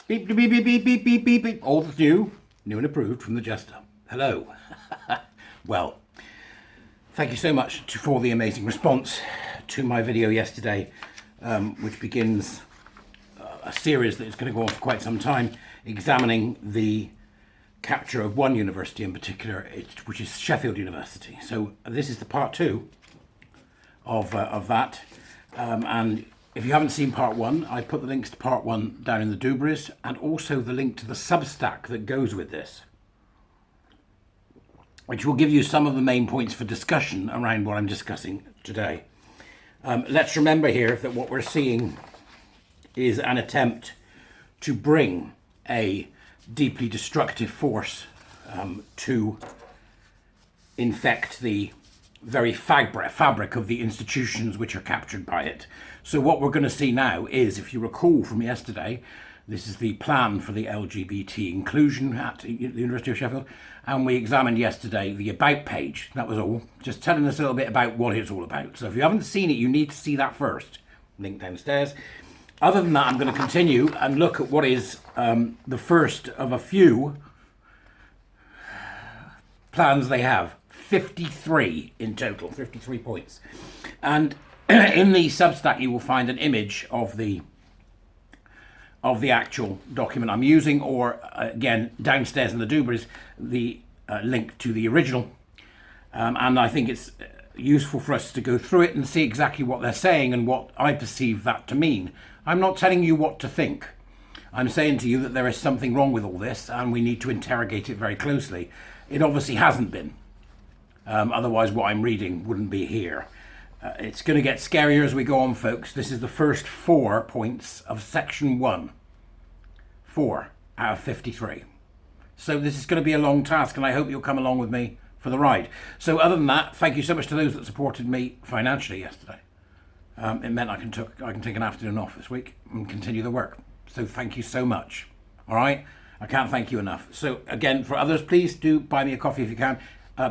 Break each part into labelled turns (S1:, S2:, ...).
S1: Beep, beep, beep, beep, beep, beep, beep, beep. All that's new and approved from the Jester. Hello. Well, thank you so much for the amazing response to my video yesterday, which begins a series that is going to go on for quite some time, examining the capture of one university in particular, which is Sheffield University. So this is the part two of that, and if you haven't seen part one, I put the links to part one down in the doobries, and also the link to the Substack that goes with this, which will give you some of the main points for discussion around what I'm discussing today. Let's remember here that what we're seeing is an attempt to bring a deeply destructive force to infect the very fabric of the institutions which are captured by it. So what we're going to see now is, if you recall from yesterday, this is the plan for the LGBT inclusion at the University of Sheffield, and we examined yesterday the about page. That was all, just telling us a little bit about what it's all about. So if you haven't seen it, you need to see that first. Link downstairs. Other than that, I'm going to continue and look at what is the first of a few plans they have. 53 in total, 53 points. And in the Substack, you will find an image of the actual document I'm using, or again, downstairs in the doobries, the link to the original. And I think it's useful for us to go through it and see exactly what they're saying and what I perceive that to mean. I'm not telling you what to think. I'm saying to you that there is something wrong with all this and we need to interrogate it very closely. It obviously hasn't been. Otherwise what I'm reading wouldn't be here. It's going to get scarier as we go on, folks. This is the first 4 points of section 1. 4 out of 53. So this is going to be a long task, and I hope you'll come along with me for the ride. So other than that, thank you so much to those that supported me financially yesterday. It meant I can take an afternoon off this week and continue the work. So thank you so much. All right? I can't thank you enough. So again, for others, please do buy me a coffee if you can.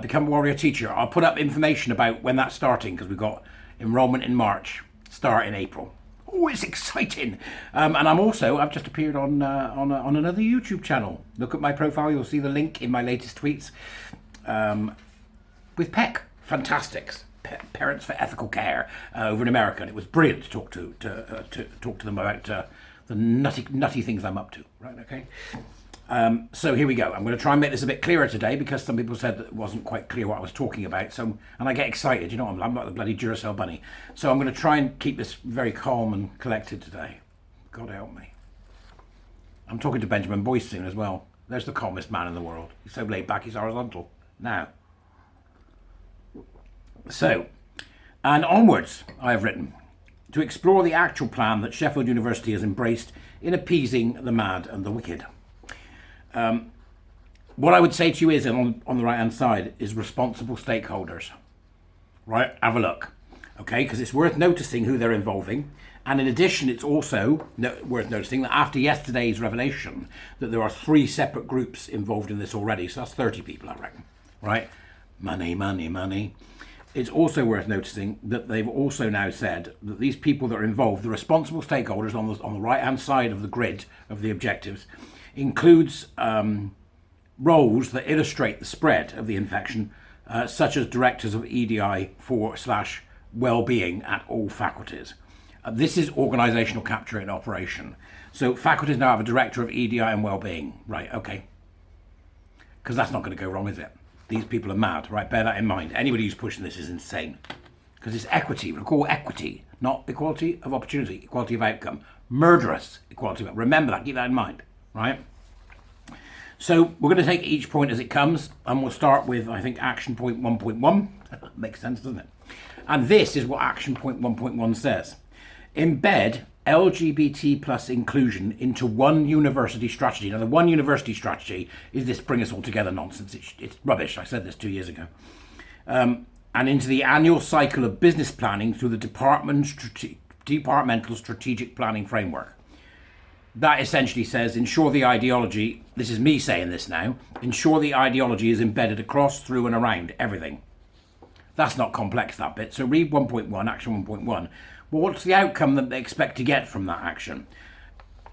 S1: Become a warrior teacher. I'll put up information about when that's starting, because we've got enrollment in March, start in April. Oh, it's exciting. And I've just appeared on another YouTube channel. Look at my profile, you'll see the link in my latest tweets, with Peck, Fantastics, Parents for Ethical Care, over in America. And it was brilliant to talk to them about the nutty things I'm up to. Right, okay. So here we go. I'm going to try and make this a bit clearer today, because some people said that it wasn't quite clear what I was talking about. And I get excited, you know, I'm like the bloody Duracell bunny. So I'm going to try and keep this very calm and collected today. God help me. I'm talking to Benjamin Boyce soon as well. There's the calmest man in the world. He's so laid back, he's horizontal. Now. So, and onwards, I have written, to explore the actual plan that Sheffield University has embraced in appeasing the mad and the wicked. What I would say to you is, on the right hand side, is responsible stakeholders. Right, have a look. Okay, because it's worth noticing who they're involving. And in addition, it's also worth noticing that after yesterday's revelation, that there are 3 separate groups involved in this already. So that's 30 people, I reckon. Right? Money, money, money. It's also worth noticing that they've also now said that these people that are involved, the responsible stakeholders on the right hand side of the grid of the objectives, includes roles that illustrate the spread of the infection, such as directors of EDI /well-being at all faculties. This is organisational capture in operation. So faculties now have a director of EDI and well-being. Right, okay. Because that's not going to go wrong, is it? These people are mad, right? Bear that in mind. Anybody who's pushing this is insane. Because it's equity. We'll call equity, not equality of opportunity, equality of outcome. Murderous equality of outcome. Remember that, keep that in mind, right? So we're going to take each point as it comes, and we'll start with, I think, action point 1.1. Makes sense, doesn't it? And this is what action point 1.1 says. Embed LGBT plus inclusion into one university strategy. Now, the one university strategy is this bring us all together nonsense. It's rubbish. I said this 2 years ago. And into the annual cycle of business planning through the departmental strategic planning framework. That essentially says, ensure the ideology, this is me saying this now, ensure the ideology is embedded across, through and around everything. That's not complex, that bit. So read 1.1, action 1.1. Well, what's the outcome that they expect to get from that action?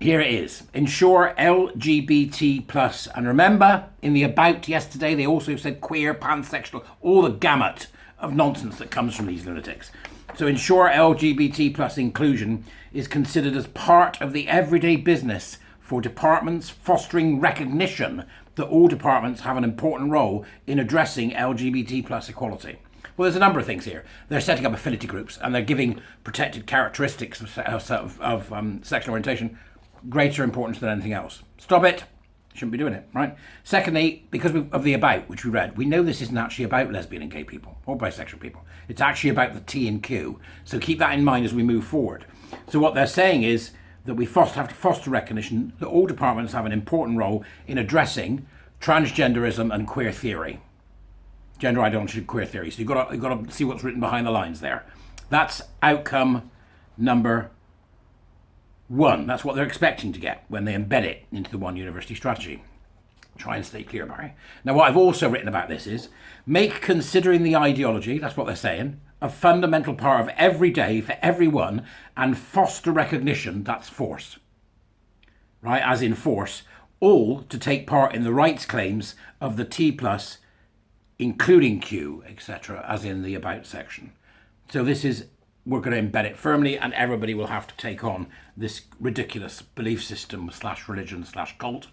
S1: Here it is. Ensure LGBT plus. And remember, in the about yesterday, they also said queer, pansexual, all the gamut of nonsense that comes from these lunatics. So ensure LGBT plus inclusion is considered as part of the everyday business for departments, fostering recognition that all departments have an important role in addressing LGBT plus equality. Well, there's a number of things here. They're setting up affinity groups and they're giving protected characteristics of sexual orientation greater importance than anything else. Stop it. Shouldn't be doing it, right? Secondly, because of the about, which we read, we know this isn't actually about lesbian and gay people or bisexual people. It's actually about the T and Q. So keep that in mind as we move forward. So what they're saying is that we have to foster recognition that all departments have an important role in addressing transgenderism and queer theory. Gender ideology and queer theory. So you've got to see what's written behind the lines there. That's outcome number 1. That's what they're expecting to get when they embed it into the One University strategy. Try and stay clear, Barry. Now, what I've also written about this is make considering the ideology, that's what they're saying, a fundamental part of every day for everyone, and foster recognition, that's force. Right, as in force, all to take part in the rights claims of the T plus, including Q, etc., as in the about section. So this is, we're going to embed it firmly, and everybody will have to take on this ridiculous belief system / religion / cult.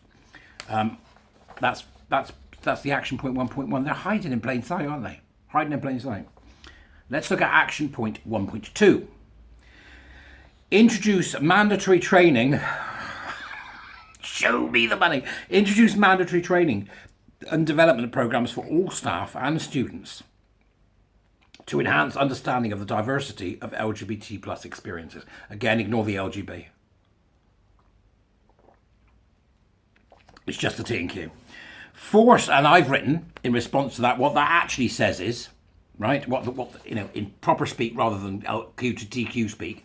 S1: That's the action point 1.1. They're hiding in plain sight, aren't they? Hiding in plain sight. Let's look at action point 1.2. Introduce mandatory training. Show me the money. Introduce mandatory training and development programs for all staff and students to enhance understanding of the diversity of LGBT plus experiences. Again, ignore the LGB. It's just the T and Q. Force, and I've written in response to that, what that actually says is, right, what in proper speak rather than Q to TQ speak,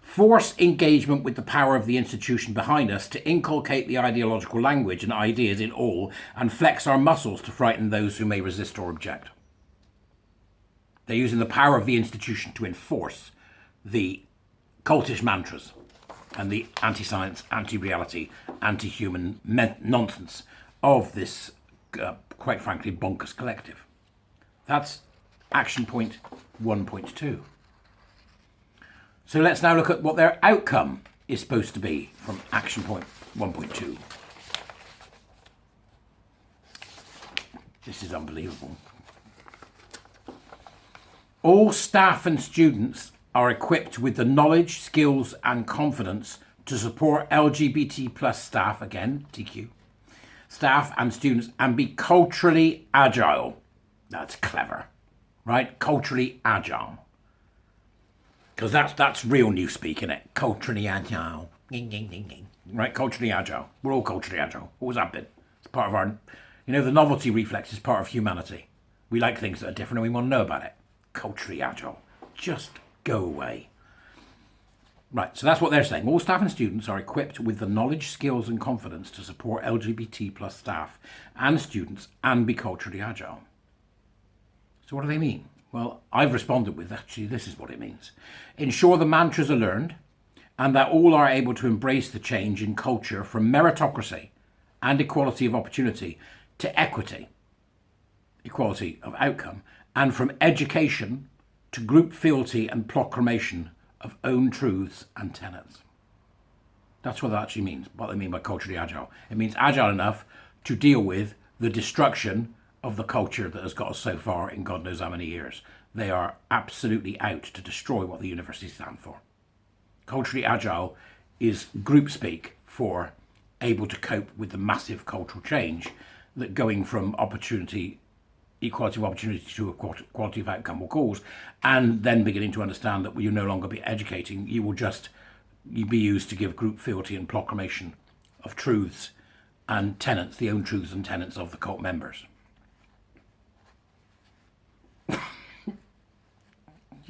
S1: force engagement with the power of the institution behind us to inculcate the ideological language and ideas in all and flex our muscles to frighten those who may resist or object. They're using the power of the institution to enforce the cultish mantras and the anti-science, anti-reality, anti-human nonsense of this, quite frankly, bonkers collective. That's action point 1.2. So let's now look at what their outcome is supposed to be from action point 1.2. This is unbelievable. All staff and students are equipped with the knowledge, skills and confidence to support LGBT plus staff, again, TQ, staff and students, and be culturally agile. That's clever, right? Culturally agile. Because that's real newspeak, isn't it? Culturally agile. Right, culturally agile. We're all culturally agile. Always have been. It's part of our, the novelty reflex is part of humanity. We like things that are different and we want to know about it. Culturally agile. Just go away. Right, so that's what they're saying. All staff and students are equipped with the knowledge, skills and confidence to support LGBT plus staff and students and be culturally agile. So what do they mean? Well, I've responded with, actually, this is what it means. Ensure the mantras are learned and that all are able to embrace the change in culture from meritocracy and equality of opportunity to equity, equality of outcome, and from education to group fealty and proclamation of own truths and tenets. That's what that actually means, what they mean by culturally agile. It means agile enough to deal with the destruction of the culture that has got us so far in God knows how many years. They are absolutely out to destroy what the universities stand for. Culturally agile is group speak for able to cope with the massive cultural change that going from equality of opportunity to equality of outcome will cause, and then beginning to understand that you'll no longer be educating, you'll be used to give group fealty and proclamation of truths and tenets, the own truths and tenets of the cult members.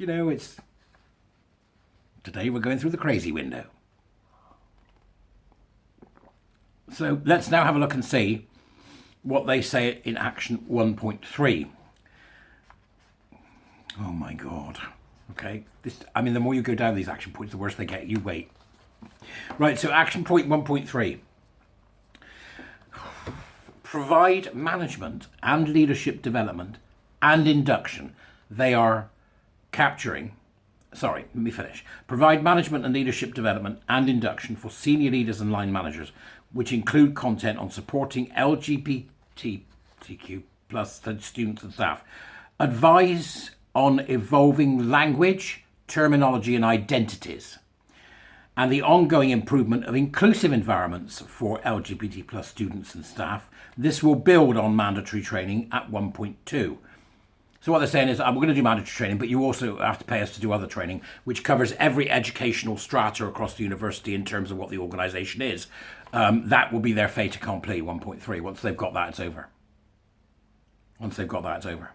S1: It's today we're going through the crazy window. So let's now have a look and see what they say in action 1.3. Oh my God. Okay. The more you go down these action points, the worse they get. You wait. Right, so action point 1.3. Provide management and leadership development and induction. They are capturing, sorry, let me finish. Provide management and leadership development and induction for senior leaders and line managers, which include content on supporting LGBTQ plus students and staff. Advise on evolving language, terminology and identities, and the ongoing improvement of inclusive environments for LGBT plus students and staff. This will build on mandatory training at 1.2. So what they're saying is, we're going to do mandatory training, but you also have to pay us to do other training, which covers every educational strata across the university in terms of what the organisation is. That will be their fait accompli, 1.3. Once they've got that, it's over. Once they've got that, it's over.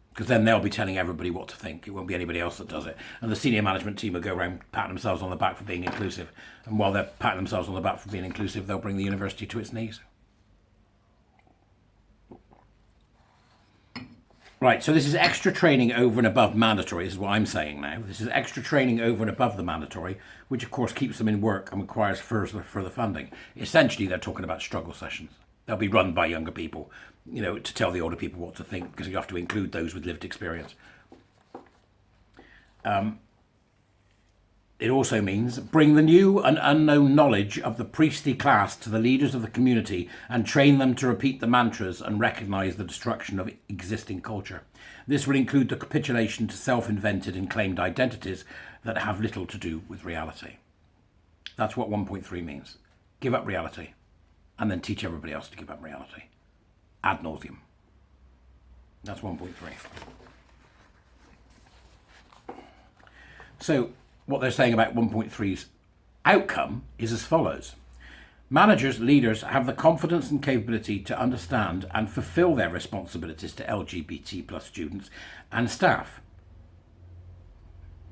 S1: Because then they'll be telling everybody what to think. It won't be anybody else that does it. And the senior management team will go around patting themselves on the back for being inclusive. And while they're patting themselves on the back for being inclusive, they'll bring the university to its knees. Right, so this is extra training over and above mandatory. This is what I'm saying now. This is extra training over and above the mandatory, which of course keeps them in work and requires further funding. Essentially, they're talking about struggle sessions. They'll be run by younger people, you know, to tell the older people what to think, because you have to include those with lived experience. It also means bring the new and unknown knowledge of the priestly class to the leaders of the community and train them to repeat the mantras and recognise the destruction of existing culture. This will include the capitulation to self-invented and claimed identities that have little to do with reality. That's what 1.3 means. Give up reality and then teach everybody else to give up reality. Ad nauseum. That's 1.3. So, what they're saying about 1.3's outcome is as follows. Managers, leaders have the confidence and capability to understand and fulfill their responsibilities to LGBT plus students and staff.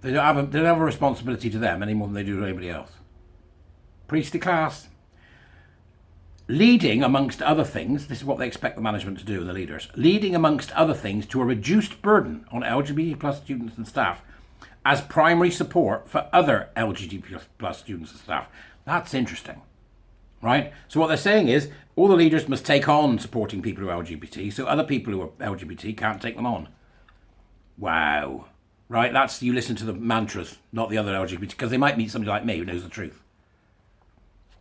S1: They don't have a responsibility to them any more than they do to anybody else. Priestly class. Leading, amongst other things, this is what they expect the management to do and the leaders, leading, amongst other things, to a reduced burden on LGBT plus students and staff as primary support for other LGBT plus students and staff. That's interesting, right? So what they're saying is all the leaders must take on supporting people who are LGBT, so other people who are LGBT can't take them on. Wow. Right, that's, you listen to the mantras, not the other LGBT, because they might meet somebody like me who knows the truth.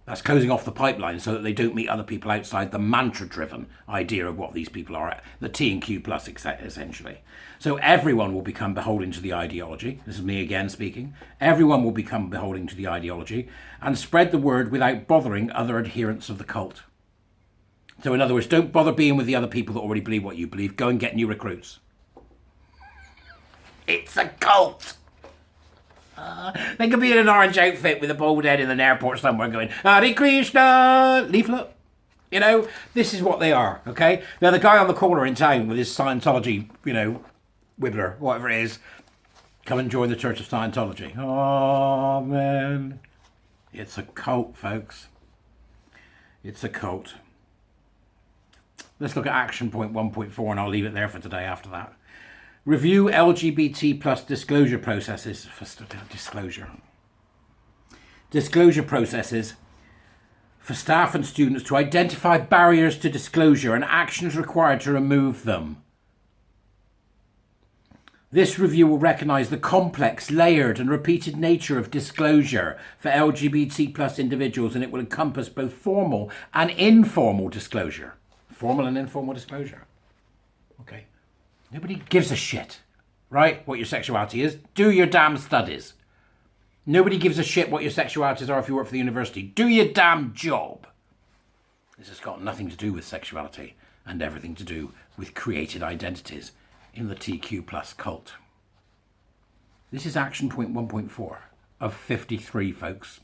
S1: That's closing off the pipeline so that they don't meet other people outside the mantra-driven idea of what these people are, the T and Q plus, essentially. So everyone will become beholden to the ideology. This is me again speaking. Everyone will become beholden to the ideology and spread the word without bothering other adherents of the cult. So in other words, don't bother being with the other people that already believe what you believe. Go and get new recruits. It's a cult. They could be in an orange outfit with a bald head in an airport somewhere going, Hare Krishna, leaflet. You know, this is what they are, okay? Now, the guy on the corner in town with his Scientology, you know, wibbler, whatever it is, come and join the Church of Scientology. Oh, man. It's a cult, folks. It's a cult. Let's look at action point 1.4, and I'll leave it there for today after that. Review LGBT plus disclosure processes for disclosure processes for staff and students to identify barriers to disclosure and actions required to remove them. This review will recognise the complex, layered and repeated nature of disclosure for LGBT plus individuals, and it will encompass both formal and informal disclosure. Formal and informal disclosure. Okay. Nobody gives a shit, right, what your sexuality is. Do your damn studies. Nobody gives a shit what your sexualities are if you work for the university. Do your damn job. This has got nothing to do with sexuality and everything to do with created identities in the TQ plus cult. This is action point 1.4 of 53, folks.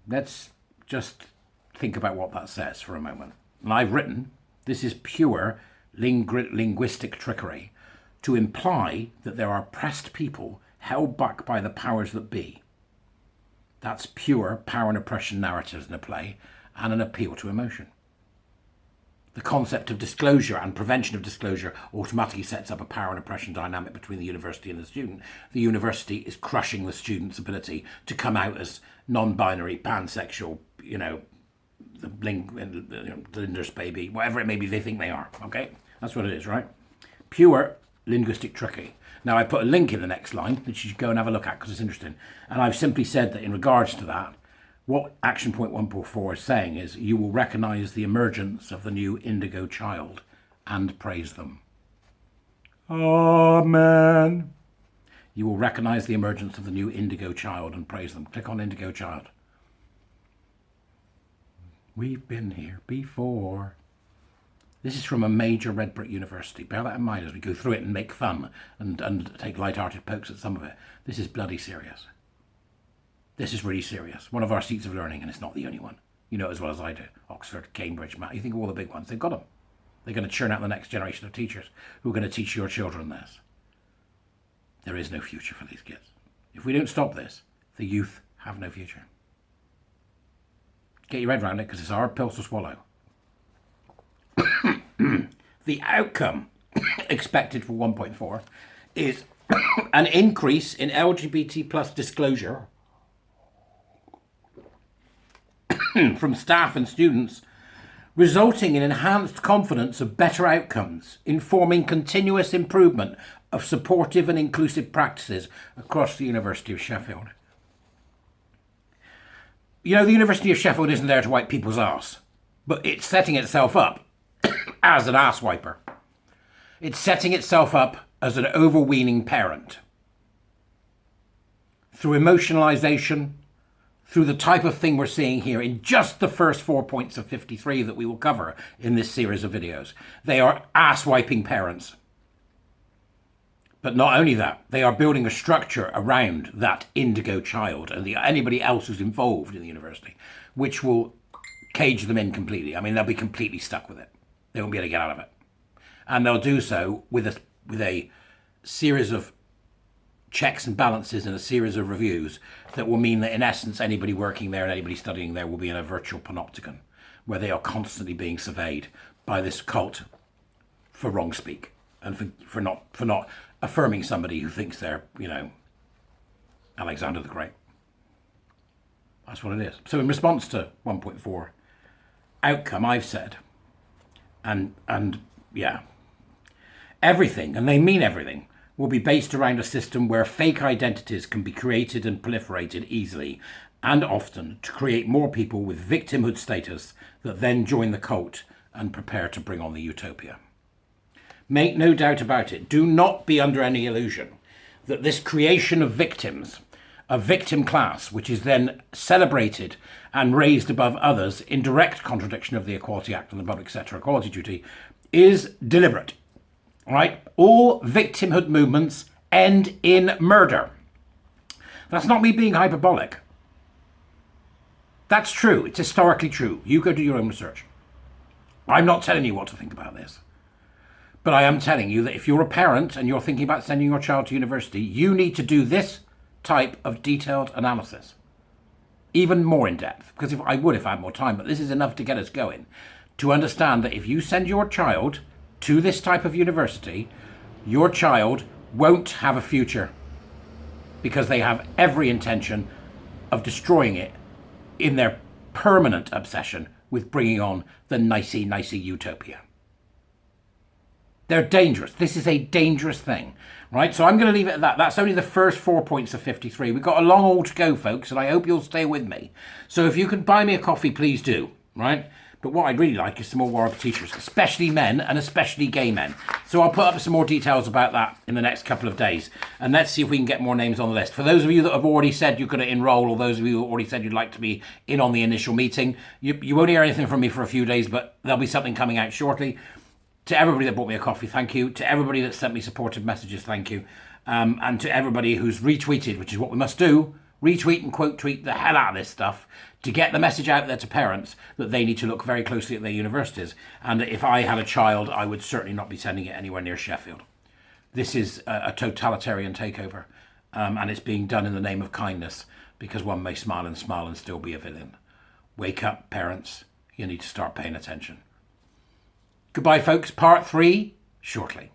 S1: Let's just think about what that says for a moment. And I've written, this is pure linguistic trickery to imply that there are oppressed people held back by the powers that be. That's pure power and oppression narratives in a play and an appeal to emotion. the concept of disclosure and prevention of disclosure automatically sets up a power and oppression dynamic between the university and the student. The university is crushing the student's ability to come out as non-binary, pansexual, the Linder's baby, whatever it may be they think they are. Okay, that's what it is, right? Pure linguistic trickery. Now, I put a link in the next line, which you should go and have a look at because it's interesting. And I've simply said that in regards to that, what action point 1.4 is saying is you will recognise the emergence of the new indigo child and praise them. Amen. You will recognise the emergence of the new indigo child and praise them. Click on indigo child. We've been here before. This is from a major red brick university. Bear that in mind as we go through it and make fun and take light-hearted pokes at some of it. This is bloody serious. This is really serious. One of our seats of learning, and it's not the only one. You know as well as I do. Oxford, Cambridge, Matt. You think of all the big ones. They've got them. They're going to churn out the next generation of teachers who are going to teach your children this. There is no future for these kids. If we don't stop this, the youth have no future. Get your head around it because it's a hard pill to swallow. The outcome expected for 1.4 is an increase in LGBT plus disclosure from staff and students, resulting in enhanced confidence of better outcomes, informing continuous improvement of supportive and inclusive practices across the University of Sheffield. You know, the University of Sheffield isn't there to wipe people's arse, but it's setting itself up as an ass wiper. It's setting itself up as an overweening parent. Through emotionalization, through the type of thing we're seeing here in just the first 4 points of 53 that we will cover in this series of videos. They are ass-wiping parents. But not only that, they are building a structure around that indigo child and anybody else who's involved in the university, which will cage them in completely. I mean, they'll be completely stuck with it. They won't be able to get out of it. And they'll do so with a series of checks and balances and a series of reviews that will mean that in essence anybody working there and anybody studying there will be in a virtual panopticon where they are constantly being surveyed by this cult for wrong speak and for not affirming somebody who thinks they're, Alexander the Great. That's what it is. So in response to 1.4 outcome, I've said, and everything, and they mean everything, will be based around a system where fake identities can be created and proliferated easily and often to create more people with victimhood status that then join the cult and prepare to bring on the utopia. Make no doubt about it. Do not be under any illusion that this creation of victims, a victim class, which is then celebrated and raised above others in direct contradiction of the Equality Act and the public sector equality duty, is deliberate. Right? All victimhood movements end in murder. That's not me being hyperbolic. That's true. It's historically true. You go do your own research. I'm not telling you what to think about this. But I am telling you that if you're a parent and you're thinking about sending your child to university, you need to do this type of detailed analysis. Even more in depth. Because if I had more time, but this is enough to get us going. To understand that if you send your child to this type of university, your child won't have a future because they have every intention of destroying it in their permanent obsession with bringing on the nicey utopia. They're dangerous. This is a dangerous thing, right? So I'm going to leave it at that. That's only the first 4 points of 53. We've got a long haul to go, folks, and I hope you'll stay with me. So if you could buy me a coffee, please do, right? But what I'd really like is some more Warwick teachers, especially men and especially gay men. So I'll put up some more details about that in the next couple of days. And let's see if we can get more names on the list. For those of you that have already said you're going to enroll, or those of you who already said you'd like to be in on the initial meeting, you won't hear anything from me for a few days, but there'll be something coming out shortly. To everybody that bought me a coffee, thank you. To everybody that sent me supportive messages, thank you. And to everybody who's retweeted, which is what we must do, retweet and quote tweet the hell out of this stuff to get the message out there to parents that they need to look very closely at their universities. And if I had a child, I would certainly not be sending it anywhere near Sheffield. This is a totalitarian takeover, and it's being done in the name of kindness because one may smile and still be a villain. Wake up, parents. You need to start paying attention. Goodbye, folks. Part 3 shortly.